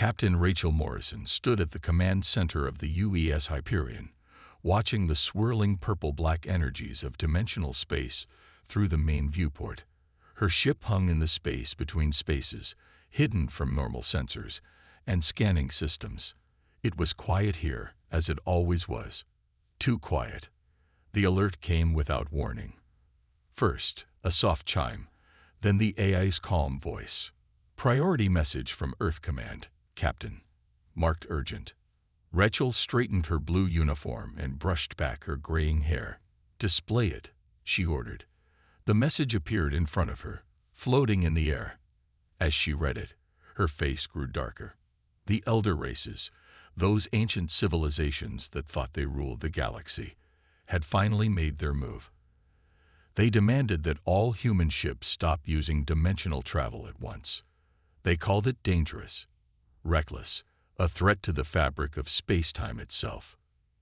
Captain Rachel Morrison stood at the command center of the UES Hyperion, watching the swirling purple-black energies of dimensional space through the main viewport. Her ship hung in the space between spaces, hidden from normal sensors and scanning systems. It was quiet here, as it always was. Too quiet. The alert came without warning. First, a soft chime, then the AI's calm voice. Priority message from Earth Command, Captain. Marked urgent. Rachel straightened her blue uniform and brushed back her graying hair. Display it, she ordered. The message appeared in front of her, floating in the air. As she read it, her face grew darker. The elder races, those ancient civilizations that thought they ruled the galaxy, had finally made their move. They demanded that all human ships stop using dimensional travel at once. They called it dangerous, reckless, a threat to the fabric of space-time itself.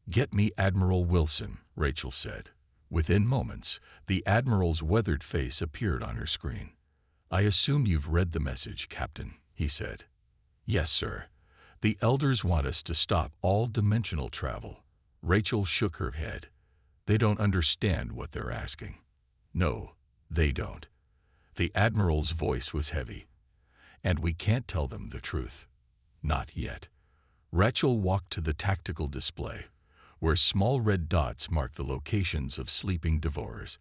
"Get me Admiral Wilson," Rachel said. Within moments, the Admiral's weathered face appeared on her screen. "I assume you've read the message, Captain," he said. "Yes, sir. The Elders want us to stop all dimensional travel." Rachel shook her head. "They don't understand what they're asking." "No, they don't." The Admiral's voice was heavy. "And we can't tell them the truth. Not yet." Rachel walked to the tactical display, where small red dots marked the locations of sleeping devourers,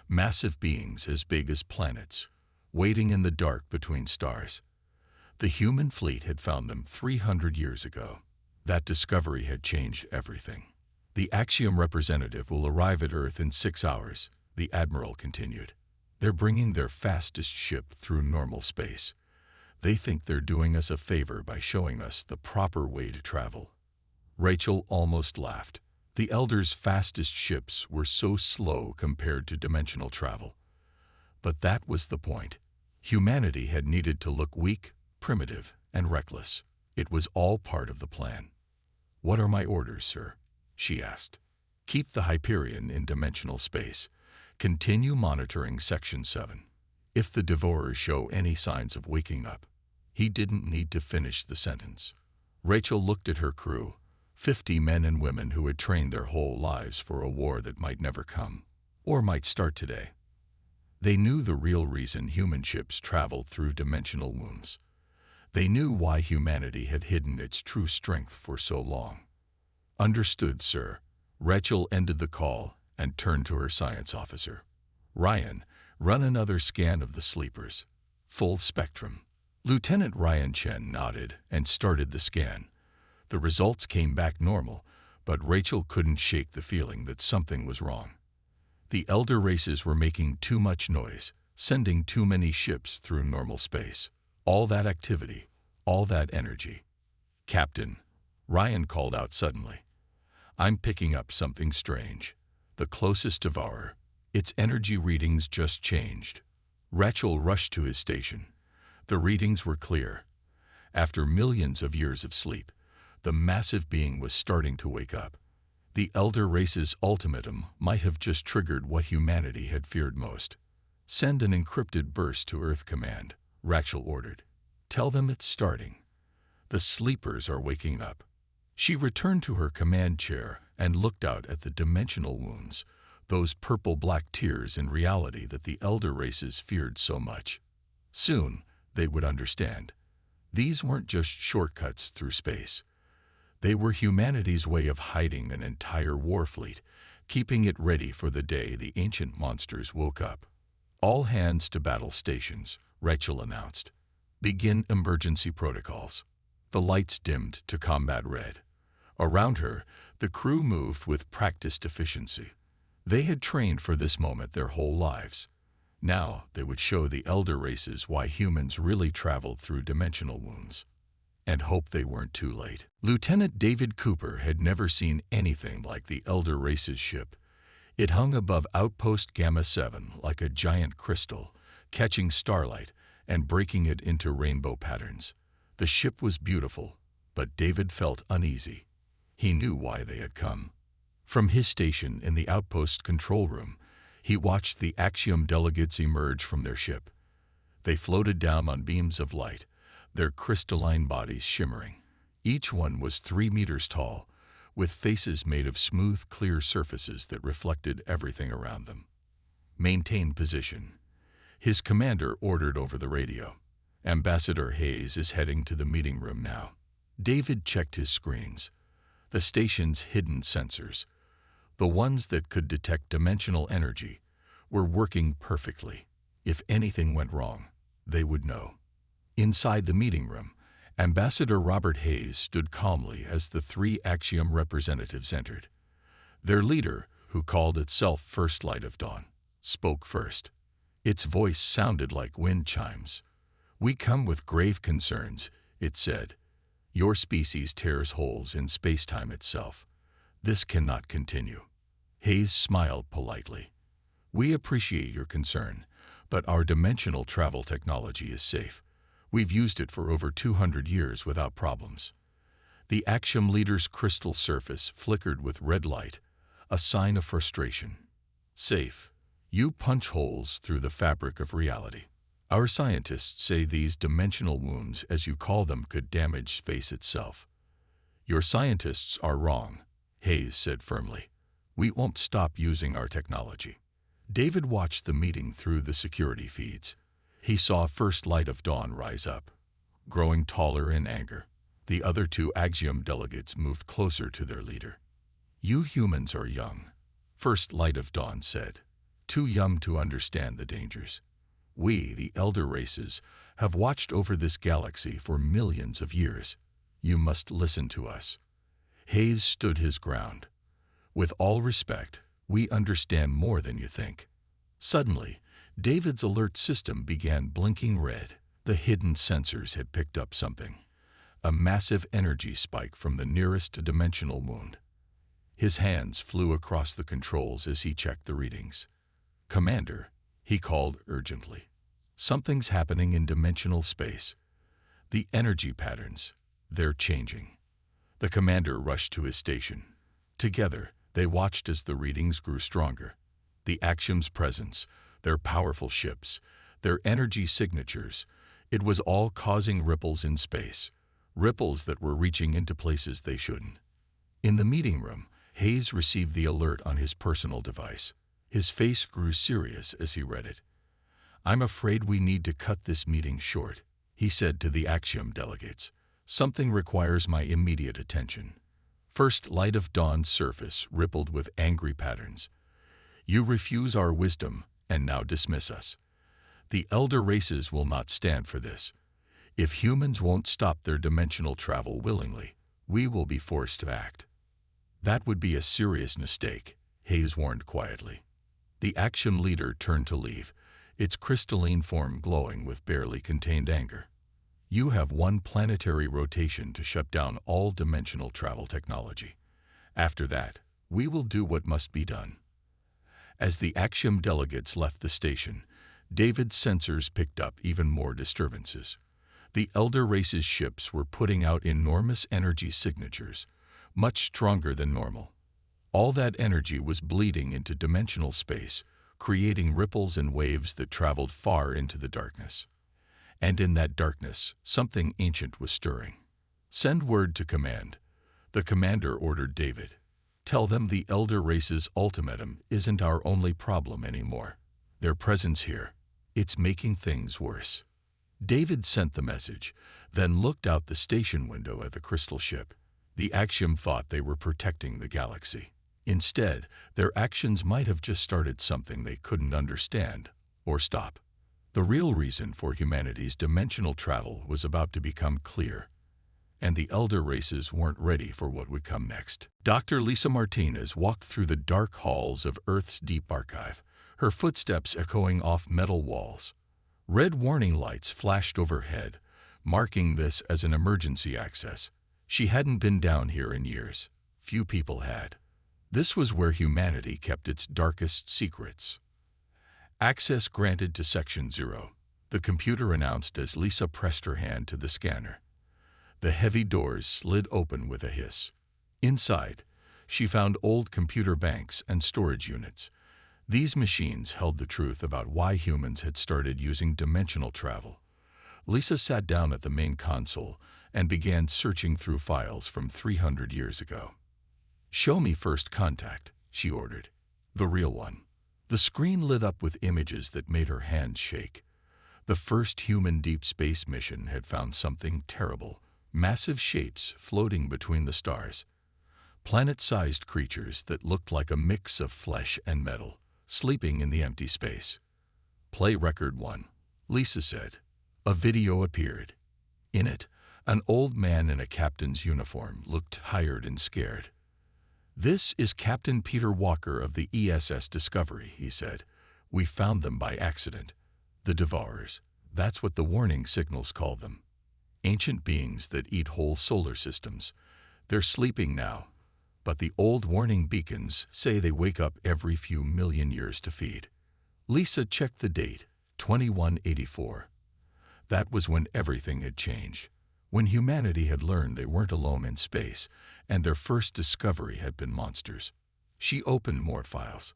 massive beings as big as planets, waiting in the dark between stars. The human fleet had found them 300 years ago. That discovery had changed everything. "The Axiom representative will arrive at Earth in 6 hours, the Admiral continued. "They're bringing their fastest ship through normal space. They think they're doing us a favor by showing us the proper way to travel." Rachel almost laughed. The Elders' fastest ships were so slow compared to dimensional travel. But that was the point. Humanity had needed to look weak, primitive, and reckless. It was all part of the plan. "What are my orders, sir?" she asked. "Keep the Hyperion in dimensional space. Continue monitoring Section 7. If the Devourers show any signs of waking up." He didn't need to finish the sentence. Rachel looked at her crew, 50 men and women who had trained their whole lives for a war that might never come, or might start today. They knew the real reason human ships traveled through dimensional wombs. They knew why humanity had hidden its true strength for so long. "Understood, sir." Rachel ended the call and turned to her science officer. "Ryan, run another scan of the sleepers. Full spectrum." Lieutenant Ryan Chen nodded and started the scan. The results came back normal, but Rachel couldn't shake the feeling that something was wrong. The elder races were making too much noise, sending too many ships through normal space. All that activity, all that energy. "Captain," Ryan called out suddenly, "I'm picking up something strange. The closest devourer, its energy readings just changed." Rachel rushed to his station. The readings were clear. After millions of years of sleep, the massive being was starting to wake up. The elder race's ultimatum might have just triggered what humanity had feared most. "Send an encrypted burst to Earth Command," Rachel ordered. "Tell them it's starting. The sleepers are waking up." She returned to her command chair and looked out at the dimensional wounds, those purple-black tears in reality that the elder races feared so much. Soon, they would understand. These weren't just shortcuts through space. They were humanity's way of hiding an entire war fleet, keeping it ready for the day the ancient monsters woke up. "All hands to battle stations," Rachel announced. "Begin emergency protocols." The lights dimmed to combat red. Around her, the crew moved with practiced efficiency. They had trained for this moment their whole lives. Now they would show the elder races why humans really traveled through dimensional wombs. And hope they weren't too late. Lieutenant David Cooper had never seen anything like the elder race's ship. It hung above Outpost Gamma 7 like a giant crystal, catching starlight and breaking it into rainbow patterns. The ship was beautiful, but David felt uneasy. He knew why they had come. From his station in the outpost control room, he watched the Axiom delegates emerge from their ship. They floated down on beams of light, their crystalline bodies shimmering. Each one was 3 meters tall, with faces made of smooth, clear surfaces that reflected everything around them. Maintain position. His commander ordered over the radio. Ambassador Hayes is heading to the meeting room now. David checked his screens. The station's hidden sensors, the ones that could detect dimensional energy, were working perfectly. If anything went wrong, they would know. Inside the meeting room, Ambassador Robert Hayes stood calmly as the 3 Axiom representatives entered. Their leader, who called itself First Light of Dawn, spoke first. Its voice sounded like wind chimes. "We come with grave concerns," it said. "Your species tears holes in space-time itself. This cannot continue." Hayes smiled politely. "We appreciate your concern, but our dimensional travel technology is safe. We've used it for over 200 years without problems." The Axiom leader's crystal surface flickered with red light, a sign of frustration. "Safe. You punch holes through the fabric of reality. Our scientists say these dimensional wounds, as you call them, could damage space itself." "Your scientists are wrong," Hayes said firmly. "We won't stop using our technology." David watched the meeting through the security feeds. He saw First Light of Dawn rise up, growing taller in anger. The other 2 Axiom delegates moved closer to their leader. "You humans are young," First Light of Dawn said. "Too young to understand the dangers. We, the elder races, have watched over this galaxy for millions of years. You must listen to us." Hayes stood his ground. "With all respect, we understand more than you think." Suddenly, David's alert system began blinking red. The hidden sensors had picked up something, a massive energy spike from the nearest dimensional wound. His hands flew across the controls as he checked the readings. "Commander," he called urgently. "Something's happening in dimensional space. The energy patterns, they're changing." The commander rushed to his station. Together, they watched as the readings grew stronger. The Axiom's presence, their powerful ships, their energy signatures, it was all causing ripples in space, ripples that were reaching into places they shouldn't. In the meeting room, Hayes received the alert on his personal device. His face grew serious as he read it. "I'm afraid we need to cut this meeting short," he said to the Axiom delegates. "Something requires my immediate attention." First Light of Dawn's surface rippled with angry patterns. "You refuse our wisdom and now dismiss us. The elder races will not stand for this. If humans won't stop their dimensional travel willingly, we will be forced to act." "That would be a serious mistake," Hayes warned quietly. The Axiom leader turned to leave, its crystalline form glowing with barely contained anger. "You have 1 planetary rotation to shut down all dimensional travel technology. After that, we will do what must be done." As the Axiom delegates left the station, David's sensors picked up even more disturbances. The elder race's ships were putting out enormous energy signatures, much stronger than normal. All that energy was bleeding into dimensional space, creating ripples and waves that traveled far into the darkness. And in that darkness, something ancient was stirring. "Send word to command," the commander ordered David. "Tell them the elder race's ultimatum isn't our only problem anymore. Their presence here, it's making things worse." David sent the message, then looked out the station window at the crystal ship. The Axiom thought they were protecting the galaxy. Instead, their actions might have just started something they couldn't understand or stop. The real reason for humanity's dimensional travel was about to become clear, and the elder races weren't ready for what would come next. Dr. Lisa Martinez walked through the dark halls of Earth's deep archive, her footsteps echoing off metal walls. Red warning lights flashed overhead, marking this as an emergency access. She hadn't been down here in years. Few people had. This was where humanity kept its darkest secrets. "Access granted to Section 0, the computer announced as Lisa pressed her hand to the scanner. The heavy doors slid open with a hiss. Inside, she found old computer banks and storage units. These machines held the truth about why humans had started using dimensional travel. Lisa sat down at the main console and began searching through files from 300 years ago. "Show me First Contact," she ordered. "The real one." The screen lit up with images that made her hands shake. The first human deep space mission had found something terrible: massive shapes floating between the stars. Planet-sized creatures that looked like a mix of flesh and metal, sleeping in the empty space. "Play record 1," Lisa said. A video appeared. In it, an old man in a captain's uniform looked tired and scared. "This is Captain Peter Walker of the ESS Discovery," he said. "We found them by accident. The Devourers. That's what the warning signals call them. Ancient beings that eat whole solar systems. They're sleeping now, but the old warning beacons say they wake up every few million years to feed." Lisa checked the date, 2184. That was when everything had changed, when humanity had learned they weren't alone in space, and their first discovery had been monsters. She opened more files.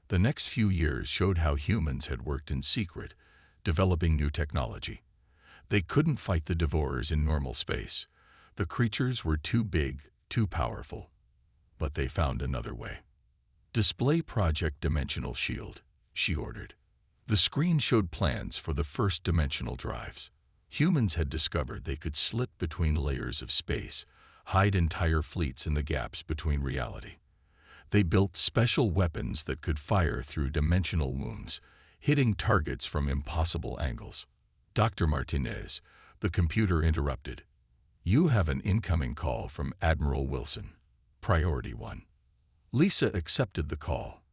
The next few years showed how humans had worked in secret, developing new technology. They couldn't fight the Devourers in normal space. The creatures were too big, too powerful. But they found another way. "Display Project Dimensional Shield," she ordered. The screen showed plans for the first dimensional drives. Humans had discovered they could slip between layers of space, hide entire fleets in the gaps between reality. They built special weapons that could fire through dimensional wounds, hitting targets from impossible angles. "Dr. Martinez," the computer interrupted. "You have an incoming call from Admiral Wilson. Priority 1. Lisa accepted the call.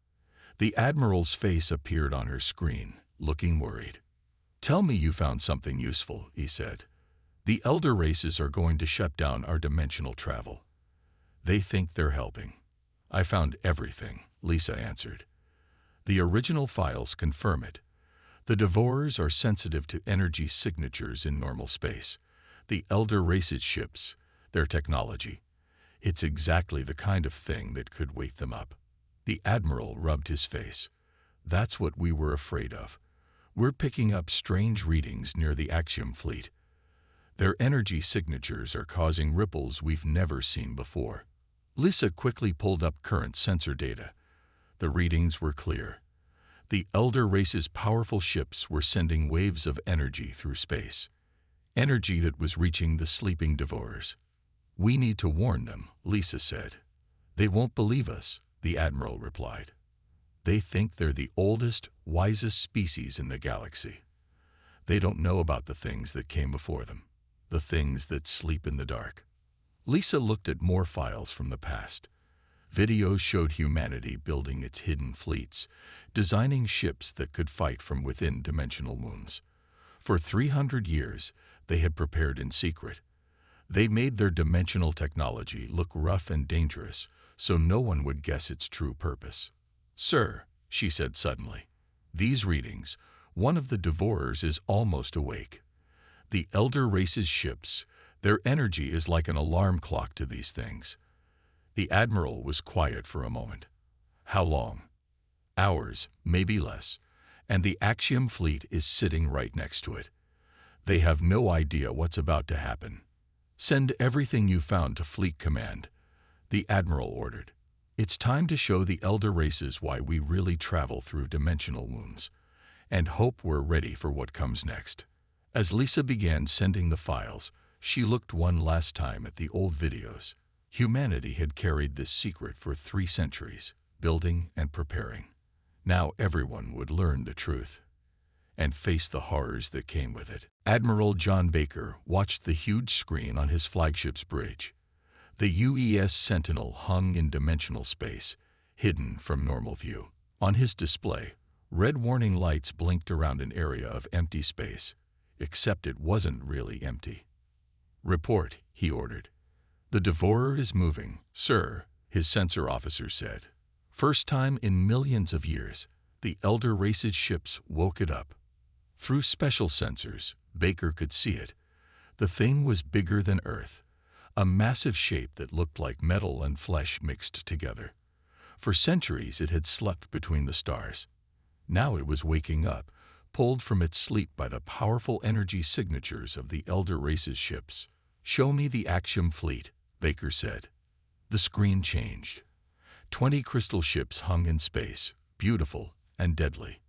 The Admiral's face appeared on her screen, looking worried. "Tell me you found something useful," he said. "The elder races are going to shut down our dimensional travel. They think they're helping." "I found everything," Lisa answered. "The original files confirm it. The Devourers are sensitive to energy signatures in normal space. The elder races' ships, their technology. It's exactly the kind of thing that could wake them up." The Admiral rubbed his face. "That's what we were afraid of. We're picking up strange readings near the Axiom fleet. Their energy signatures are causing ripples we've never seen before." Lisa quickly pulled up current sensor data. The readings were clear. The elder race's powerful ships were sending waves of energy through space. Energy that was reaching the sleeping Devourers. "We need to warn them," Lisa said. "They won't believe us," the Admiral replied. "They think they're the oldest, wisest species in the galaxy. They don't know about the things that came before them, the things that sleep in the dark." Lisa looked at more files from the past. Videos showed humanity building its hidden fleets, designing ships that could fight from within dimensional wounds. For 300 years, they had prepared in secret. They made their dimensional technology look rough and dangerous, so no one would guess its true purpose. "Sir," she said suddenly, "these readings, one of the Devourers is almost awake. The elder race's ships, their energy is like an alarm clock to these things." The Admiral was quiet for a moment. "How long?" "Hours, maybe less. And the Axiom fleet is sitting right next to it. They have no idea what's about to happen. Send everything you found to Fleet Command," the Admiral ordered. "It's time to show the elder races why we really travel through dimensional wounds, and hope we're ready for what comes next." As Lisa began sending the files, she looked one last time at the old videos. Humanity had carried this secret for 3 centuries, building and preparing. Now everyone would learn the truth and face the horrors that came with it. Admiral John Baker watched the huge screen on his flagship's bridge. The UES Sentinel hung in dimensional space, hidden from normal view. On his display, red warning lights blinked around an area of empty space, except it wasn't really empty. "Report," he ordered. "The Devourer is moving, sir," his sensor officer said. First time in millions of years, the elder race's ships woke it up. Through special sensors, Baker could see it. The thing was bigger than Earth, a massive shape that looked like metal and flesh mixed together. For centuries it had slept between the stars. Now it was waking up, pulled from its sleep by the powerful energy signatures of the Elder Race's ships. "Show me the Axiom fleet," Baker said. The screen changed. 20 crystal ships hung in space, beautiful and deadly.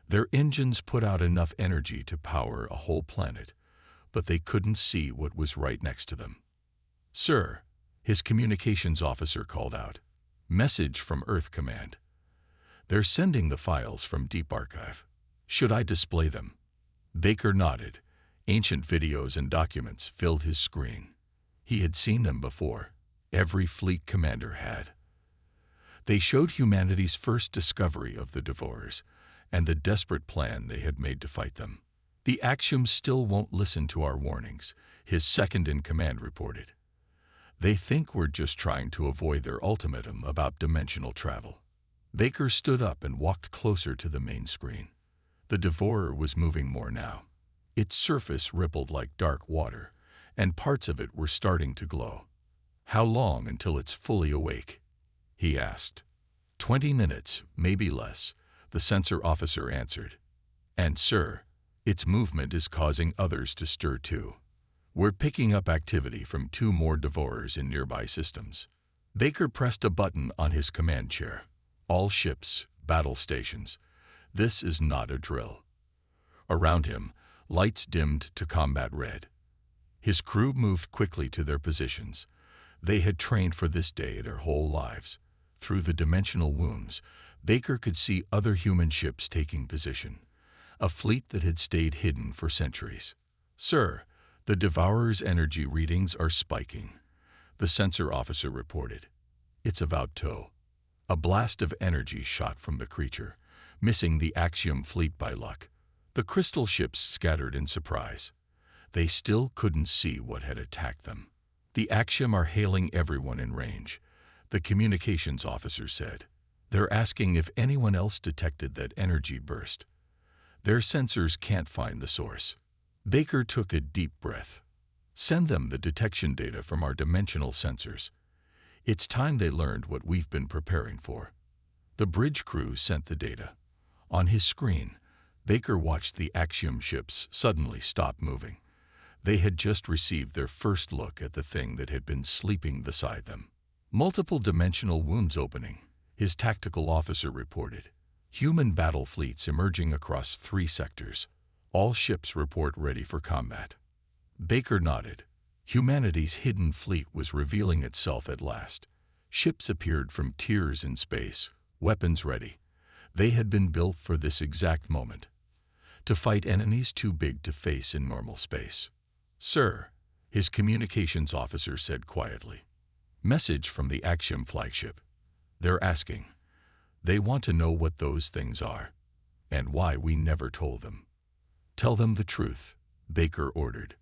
Their engines put out enough energy to power a whole planet, but they couldn't see what was right next to them. "Sir," his communications officer called out. "Message from Earth Command. They're sending the files from Deep Archive. Should I display them?" Baker nodded. Ancient videos and documents filled his screen. He had seen them before. Every fleet commander had. They showed humanity's first discovery of the Devourers and the desperate plan they had made to fight them. "The Axioms still won't listen to our warnings," his second-in-command reported. "They think we're just trying to avoid their ultimatum about dimensional travel." Baker stood up and walked closer to the main screen. The Devourer was moving more now. Its surface rippled like dark water, and parts of it were starting to glow. "How long until it's fully awake?" he asked. 20 minutes, maybe less," the sensor officer answered. "And, sir, its movement is causing others to stir too. We're picking up activity from 2 more Devourers in nearby systems." Baker pressed a button on his command chair. "All ships, battle stations. This is not a drill." Around him, lights dimmed to combat red. His crew moved quickly to their positions. They had trained for this day their whole lives. Through the dimensional wombs, Baker could see other human ships taking position. A fleet that had stayed hidden for centuries. "Sir, the Devourer's energy readings are spiking," the sensor officer reported. "It's about to." A blast of energy shot from the creature, missing the Axiom fleet by luck. The crystal ships scattered in surprise. They still couldn't see what had attacked them. "The Axiom are hailing everyone in range," the communications officer said. "They're asking if anyone else detected that energy burst. Their sensors can't find the source." Baker took a deep breath. "Send them the detection data from our dimensional sensors. It's time they learned what we've been preparing for." The bridge crew sent the data. On his screen, Baker watched the Axiom ships suddenly stop moving. They had just received their first look at the thing that had been sleeping beside them. "Multiple dimensional wounds opening," his tactical officer reported. "Human battle fleets emerging across 3 sectors. All ships report ready for combat." Baker nodded. Humanity's hidden fleet was revealing itself at last. Ships appeared from tiers in space, weapons ready. They had been built for this exact moment, to fight enemies too big to face in normal space. "Sir," his communications officer said quietly. "Message from the Axiom flagship. They're asking. They want to know what those things are, and why we never told them." "Tell them the truth," Baker ordered.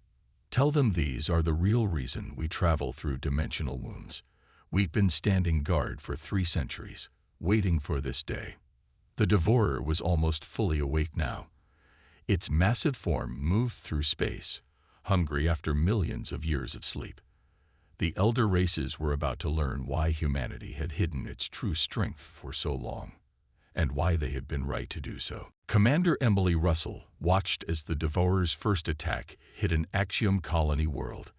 "Tell them these are the real reason we travel through dimensional wombs. We've been standing guard for 3 centuries, waiting for this day." The Devourer was almost fully awake now. Its massive form moved through space, hungry after millions of years of sleep. The elder races were about to learn why humanity had hidden its true strength for so long, and why they had been right to do so. Commander Emily Russell watched as the Devourer's first attack hit an Axiom colony world.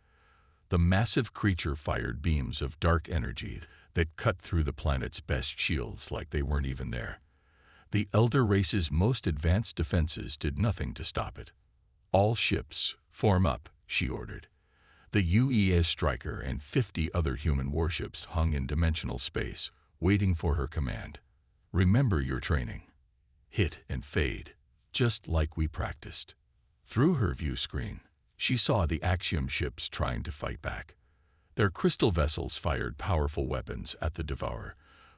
The massive creature fired beams of dark energy that cut through the planet's best shields like they weren't even there. The elder race's most advanced defenses did nothing to stop it. "All ships, form up," she ordered. The UES Striker and 50 other human warships hung in dimensional space, waiting for her command. "Remember your training. Hit and fade, just like we practiced." Through her view screen, she saw the Axiom ships trying to fight back. Their crystal vessels fired powerful weapons at the Devourer,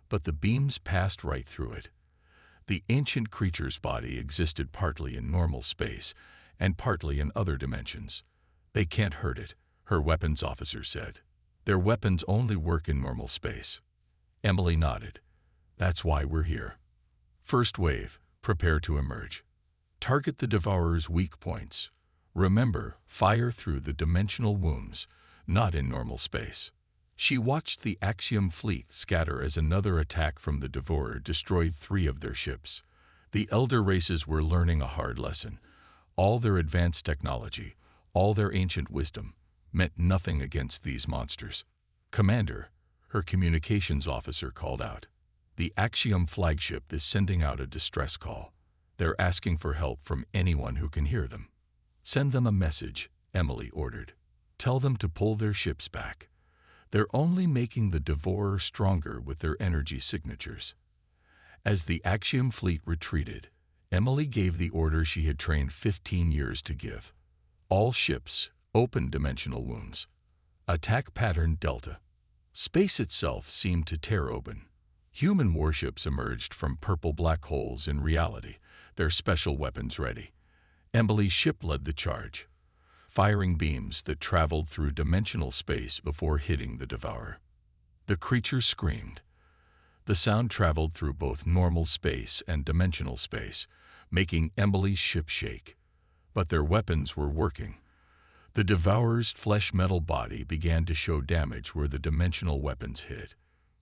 but the beams passed right through it. The ancient creature's body existed partly in normal space and partly in other dimensions. "They can't hurt it," her weapons officer said. "Their weapons only work in normal space." Emily nodded. "That's why we're here. First wave, prepare to emerge. Target the Devourer's weak points. Remember, fire through the dimensional wombs, not in normal space." She watched the Axiom fleet scatter as another attack from the Devourer destroyed 3 of their ships. The elder races were learning a hard lesson. All their advanced technology, all their ancient wisdom, meant nothing against these monsters. "Commander," her communications officer called out. "The Axiom flagship is sending out a distress call. They're asking for help from anyone who can hear them." "Send them a message," Emily ordered. "Tell them to pull their ships back. They're only making the Devourer stronger with their energy signatures." As the Axiom fleet retreated, Emily gave the order she had trained 15 years to give. "All ships, open dimensional wounds. Attack pattern Delta." Space itself seemed to tear open. Human warships emerged from purple black holes in reality, their special weapons ready. Emily's ship led the charge, firing beams that traveled through dimensional space before hitting the Devourer. The creature screamed. The sound traveled through both normal space and dimensional space, making Emily's ship shake. But their weapons were working. The Devourer's flesh-metal body began to show damage where the dimensional weapons hit.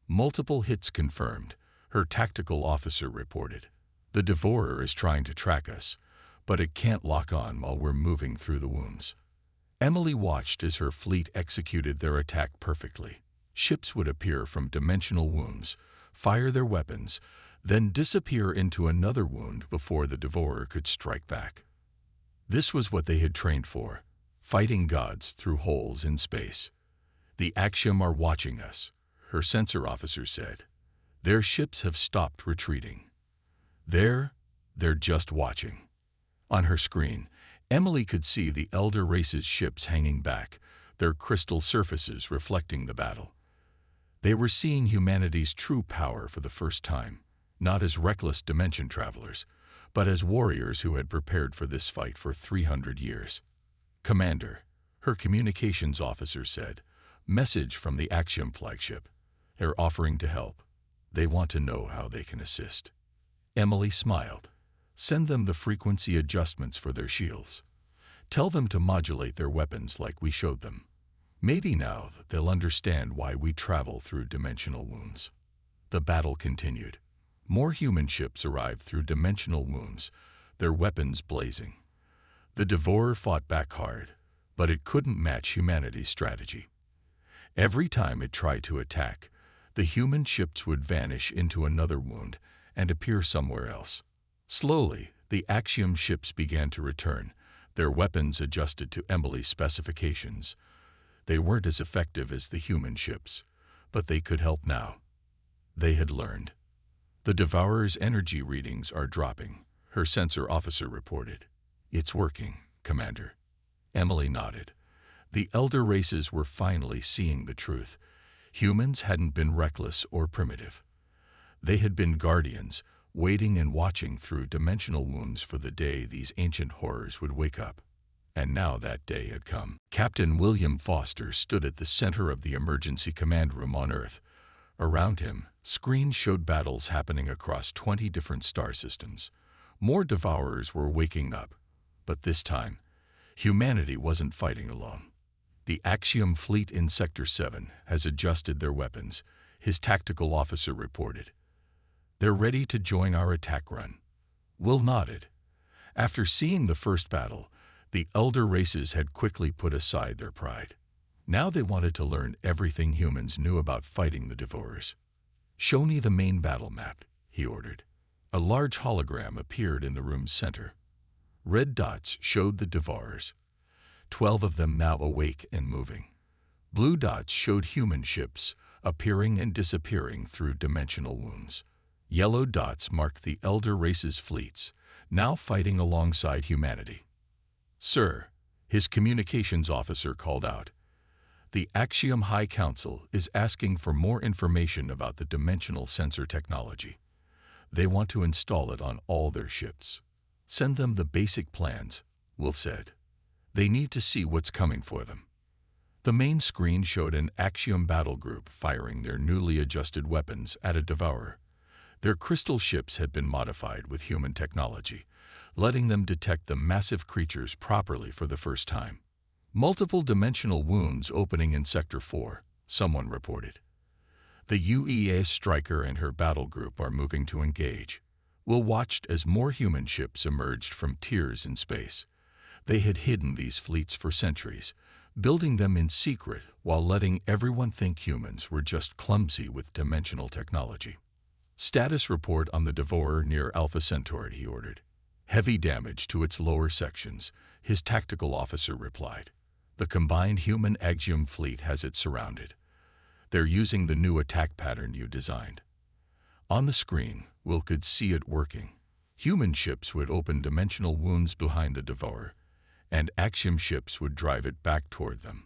"Multiple hits confirmed," her tactical officer reported. "The Devourer is trying to track us, but it can't lock on while we're moving through the wounds." Emily watched as her fleet executed their attack perfectly. Ships would appear from dimensional wounds, fire their weapons, then disappear into another wound before the Devourer could strike back. This was what they had trained for, fighting gods through holes in space. "The Axiom are watching us," her sensor officer said. "Their ships have stopped retreating. They're just watching." On her screen, Emily could see the Elder Race's ships hanging back, their crystal surfaces reflecting the battle. They were seeing humanity's true power for the first time, not as reckless dimension travelers, but as warriors who had prepared for this fight for 300 years. "Commander," her communications officer said, "message from the Axiom flagship. They're offering to help. They want to know how they can assist." Emily smiled. "Send them the frequency adjustments for their shields. Tell them to modulate their weapons like we showed them. Maybe now they'll understand why we travel through dimensional wounds." The battle continued. More human ships arrived through dimensional wounds, their weapons blazing. The Devourer fought back hard, but it couldn't match humanity's strategy. Every time it tried to attack, the human ships would vanish into another wound and appear somewhere else. Slowly, the Axiom ships began to return, their weapons adjusted to Emily's specifications. They weren't as effective as the human ships, but they could help now. They had learned. "The Devourer's energy readings are dropping," her sensor officer reported. "It's working, Commander." Emily nodded. The Elder Races were finally seeing the truth. Humans hadn't been reckless or primitive. They had been guardians, waiting and watching through dimensional wounds for the day these ancient horrors would wake up. And now that day had come. Captain William Foster stood at the center of the emergency command room on Earth. Around him, screens showed battles happening across 20 different star systems. More Devourers were waking up, but this time, humanity wasn't fighting alone. "The Axiom fleet in Sector 7 has adjusted their weapons," his tactical officer reported. "They're ready to join our attack run." Will nodded. After seeing the first battle, the Elder Races had quickly put aside their pride. Now they wanted to learn everything humans knew about fighting the Devourers. "Show me the main battle map," he ordered. A large hologram appeared in the room's center. Red dots showed the Devourers, 12 of them now awake and moving. Blue dots showed human ships, appearing and disappearing through dimensional wounds. Yellow dots marked the Elder Race's fleets, now fighting alongside humanity. "Sir," his communications officer called out, "the Axiom High Council is asking for more information about the dimensional sensor technology. They want to install it on all their ships." "Send them the basic plans," Will said. "They need to see what's coming for them." The main screen showed an Axiom battle group firing their newly adjusted weapons at a Devourer. Their crystal ships had been modified with human technology, letting them detect the massive creatures properly for the first time. "Multiple dimensional wounds opening in Sector 4, someone reported. "The UES Striker and her battle group are moving to engage. Will watched as more human ships emerged from tiers in space. They had hidden these fleets for centuries, building them in secret while letting everyone think humans were just clumsy with dimensional technology. Status report on the Devourer near Alpha Centauri, he ordered. Heavy damage to its lower sections, his tactical officer replied. The combined human Axiom fleet has it surrounded. They're using the new attack pattern you designed. On the screen, Will could see it working. Human ships would open dimensional wounds behind the Devourer, and Axiom ships would drive it back toward them.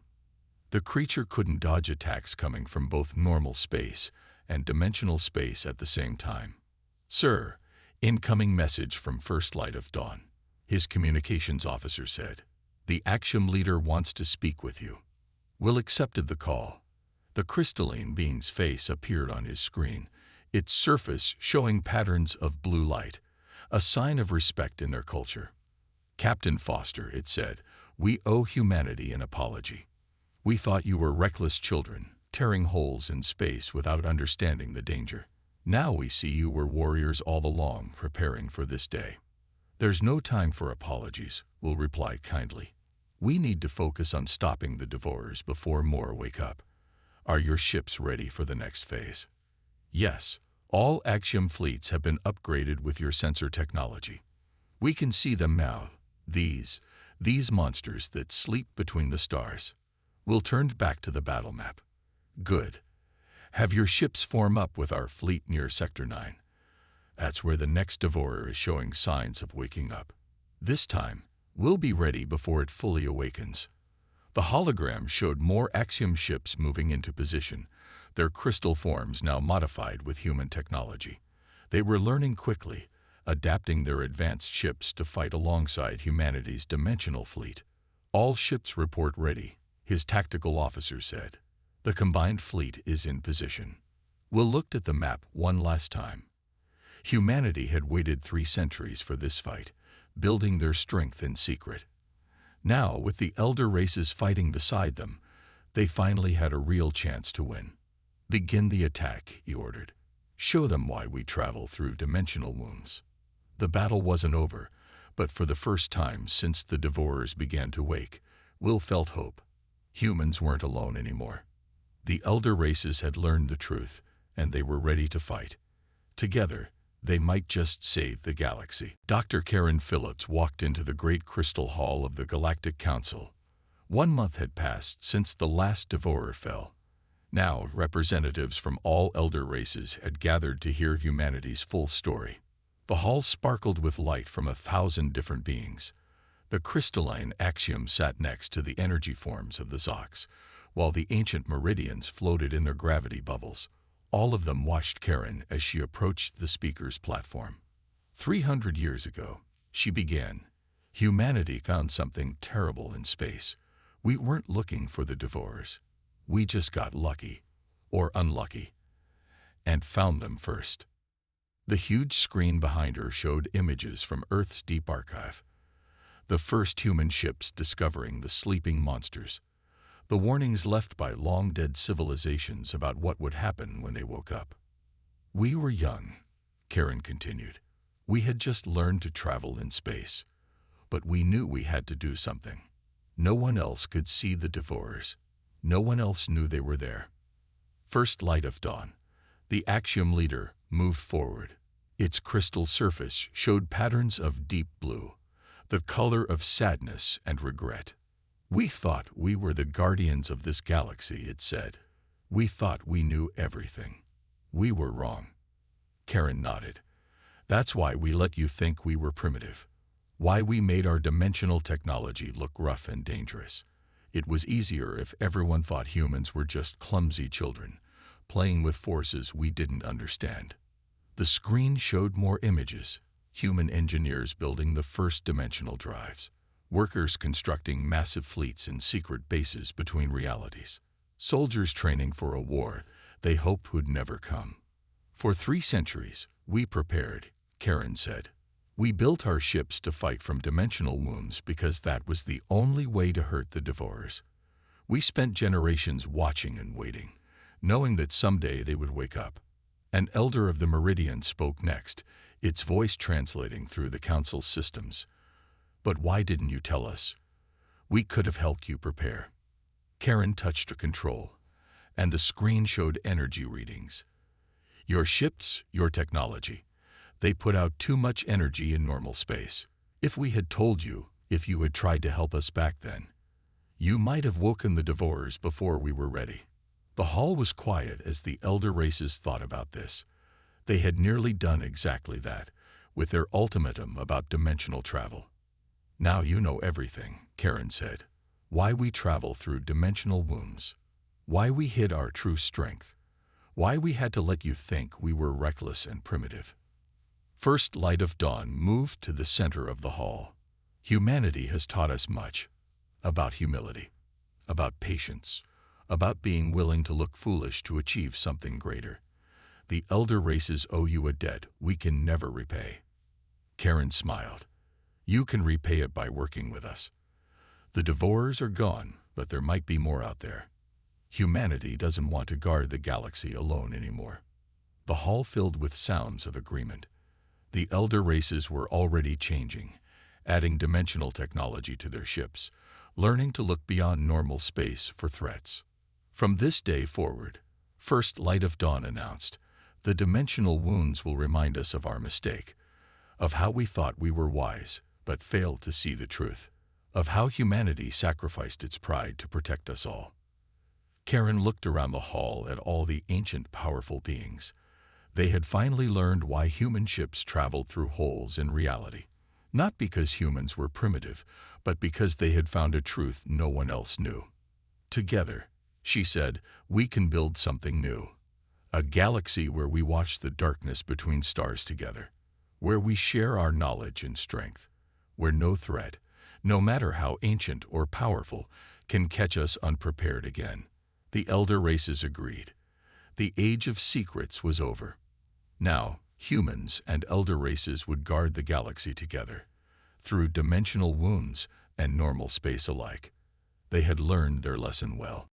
The creature couldn't dodge attacks coming from both normal space and dimensional space at the same time. Sir, incoming message from First Light of Dawn, his communications officer said. The Axiom leader wants to speak with you. Will accepted the call. The crystalline being's face appeared on his screen, its surface showing patterns of blue light, a sign of respect in their culture. Captain Foster, it said, we owe humanity an apology. We thought you were reckless children, tearing holes in space without understanding the danger. Now we see you were warriors all along, preparing for this day. There's no time for apologies, Will replied kindly. We need to focus on stopping the Devourers before more wake up. Are your ships ready for the next phase? Yes, all Axiom fleets have been upgraded with your sensor technology. We can see them now, these monsters that sleep between the stars. Will turned back to the battle map. Good. Have your ships form up with our fleet near Sector 9. That's where the next Devourer is showing signs of waking up. This time, we'll be ready before it fully awakens. The hologram showed more Axiom ships moving into position, their crystal forms now modified with human technology. They were learning quickly, adapting their advanced ships to fight alongside humanity's dimensional fleet. All ships report ready, his tactical officer said. The combined fleet is in position. Will looked at the map one last time. Humanity had waited 3 centuries for this fight, building their strength in secret. Now, with the elder races fighting beside them, they finally had a real chance to win. Begin the attack, he ordered. Show them why we travel through dimensional wounds. The battle wasn't over, but for the first time since the Devourers began to wake, Will felt hope. Humans weren't alone anymore. The elder races had learned the truth, and they were ready to fight. Together, they might just save the galaxy. Dr. Karen Phillips walked into the great crystal hall of the Galactic Council. 1 month had passed since the last Devourer fell. Now, representatives from all elder races had gathered to hear humanity's full story. The hall sparkled with light from 1,000 different beings. The crystalline Axiom sat next to the energy forms of the Zocs, while the ancient Meridians floated in their gravity bubbles. All of them watched Karen as she approached the speaker's platform. 300 years ago, she began, humanity found something terrible in space. We weren't looking for the Devourers. We just got lucky, or unlucky, and found them first. The huge screen behind her showed images from Earth's deep archive. The first human ships discovering the sleeping monsters. The warnings left by long-dead civilizations about what would happen when they woke up. We were young, Karen continued. We had just learned to travel in space, but we knew we had to do something. No one else could see the Devourers. No one else knew they were there. First Light of Dawn, the Axiom leader, moved forward. Its crystal surface showed patterns of deep blue, the color of sadness and regret. We thought we were the guardians of this galaxy, it said. We thought we knew everything. We were wrong. Karen nodded. That's why we let you think we were primitive. Why we made our dimensional technology look rough and dangerous. It was easier if everyone thought humans were just clumsy children, playing with forces we didn't understand. The screen showed more images. Human engineers building the first dimensional drives. Workers constructing massive fleets in secret bases between realities. Soldiers training for a war they hoped would never come. For 3 centuries, we prepared, Karen said. We built our ships to fight from dimensional wounds because that was the only way to hurt the Devourers. We spent generations watching and waiting, knowing that someday they would wake up. An elder of the Meridian spoke next, its voice translating through the council's systems. "But why didn't you tell us? We could have helped you prepare." Karen touched a control, and the screen showed energy readings. "Your ships, your technology. They put out too much energy in normal space. If we had told you, if you had tried to help us back then, you might have woken the devourers before we were ready." The hall was quiet as the elder races thought about this. They had nearly done exactly that, with their ultimatum about dimensional travel. "Now you know everything," Karen said. "Why we travel through dimensional wounds. Why we hid our true strength. Why we had to let you think we were reckless and primitive." First Light of Dawn moved to the center of the hall. "Humanity has taught us much. About humility. About patience. About being willing to look foolish to achieve something greater. The elder races owe you a debt we can never repay." Karen smiled. "You can repay it by working with us. The devourers are gone, but there might be more out there. Humanity doesn't want to guard the galaxy alone anymore." The hall filled with sounds of agreement. The elder races were already changing, adding dimensional technology to their ships, learning to look beyond normal space for threats. From this day forward, First Light of Dawn announced, the dimensional wounds will remind us of our mistake, of how we thought we were wise, but failed to see the truth, of how humanity sacrificed its pride to protect us all. Karen looked around the hall at all the ancient, powerful beings. They had finally learned why human ships traveled through holes in reality. Not because humans were primitive, but because they had found a truth no one else knew. "Together," she said, "we can build something new. A galaxy where we watch the darkness between stars together. Where we share our knowledge and strength. Where no threat, no matter how ancient or powerful, can catch us unprepared again." The elder races agreed. The age of secrets was over. Now, humans and elder races would guard the galaxy together, through dimensional wounds and normal space alike. They had learned their lesson well.